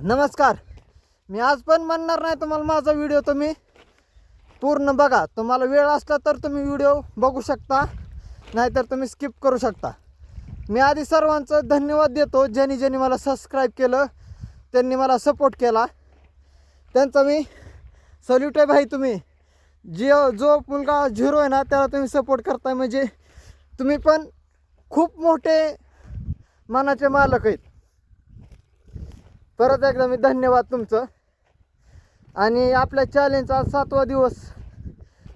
नमस्कार. मी आज पण म्हणणार नाही तुम्हाला माझा व्हिडिओ तुम्ही पूर्ण बघा. तुम्हाला वेळ असला तर तुम्ही व्हिडिओ बघू शकता, नाहीतर तुम्ही स्किप करू शकता. मी आधी सर्वांचं धन्यवाद देतो, ज्यांनी मला सबस्क्राईब केलं, त्यांनी मला सपोर्ट केला, त्यांचा मी सल्यूट आहे भाई. तुम्ही जो मुलगा झिरो आहे ना त्याला तुम्ही सपोर्ट करताय म्हणजे तुम्ही पण खूप मोठे मनाचे मालक आहेत. परत एकदा मी धन्यवाद तुमचं. आणि आपल्या चॅलेंजचा 7वा दिवस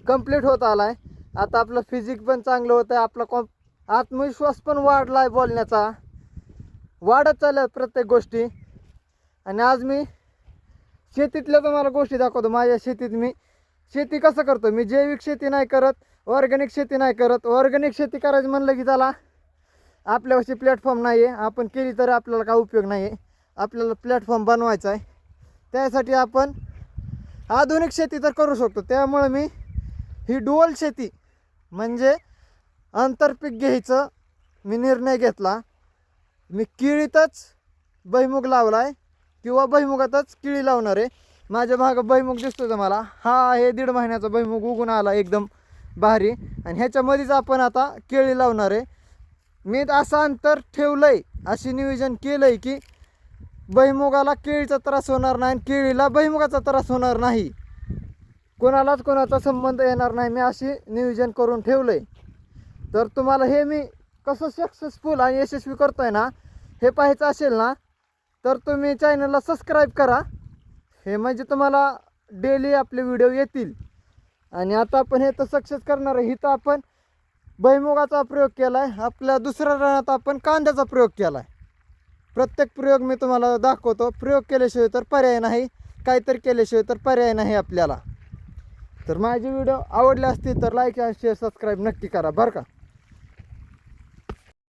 कंप्लीट होत आला आहे. आता आपलं फिजिक पण चांगलं होतं आहे, आपला आत्मविश्वास पण वाढला आहे, बोलण्याचा वाढत चालल्या प्रत्येक गोष्टी. आणि आज मी शेतीतल्या तुम्हाला गोष्टी दाखवतो. माझ्या शेतीत मी शेती कसं करतो. मी जैविक शेती नाही करत, ऑर्गॅनिक शेती नाही करत. ऑर्गॅनिक शेती करायचं म्हणलं की त्याला आपल्यापाशी प्लॅटफॉर्म नाही आहे. आपण केली तरी आपल्याला काय उपयोग नाही आहे. आपल्याला प्लॅटफॉर्म बनवायचा आहे. त्यासाठी आपण आधुनिक शेती तर करू शकतो. त्यामुळे मी ही डुअल शेती म्हणजे आंतरपीक घ्यायचं मी निर्णय घेतला. मी केळीतच भुईमुग लावला आहे किंवा भुईमुगातच केळी लावणार आहे. माझ्या मागं भुईमुग दिसतो तुम्हाला. हा हे 1.5 महिन्याचा भुईमुग उगून आला एकदम भारी. आणि ह्याच्यामध्येच आपण आता केळी लावणार आहे. मी असं अंतर ठेवलं आहे, अशी नियोजन केलं आहे की भुईमुगाला केळीचा त्रास होणार नाही आणि केळीला भुईमुगाचा त्रास होणार नाही. कोणालाच कोणाचा संबंध येणार नाही. मी अशी नियोजन करून ठेवलं आहे. तर तुम्हाला हे मी कसं सक्सेसफुल आणि यशस्वी करतो आहे ना हे पाहायचं असेल ना तर तुम्ही चॅनलला सबस्क्राईब करा. हे म्हणजे तुम्हाला डेली आपले व्हिडिओ येतील. आणि आता आपण हे तर सक्सेस करणार आहे. इथं आपण भुईमुगाचा प्रयोग केला आहे. आपल्या दुसऱ्या रानात आपण कांद्याचा प्रयोग केला आहे. प्रत्येक प्रयोग मी तुम्हाला दाखवतो. प्रयोग केल्याशिवाय तर पर्याय नाही, काहीतरी केल्याशिवाय तर पर्याय नाही आपल्याला. तर माझे व्हिडिओ आवडले असतील तर लाईक आणि शेअर सबस्क्राईब नक्की करा बरं का.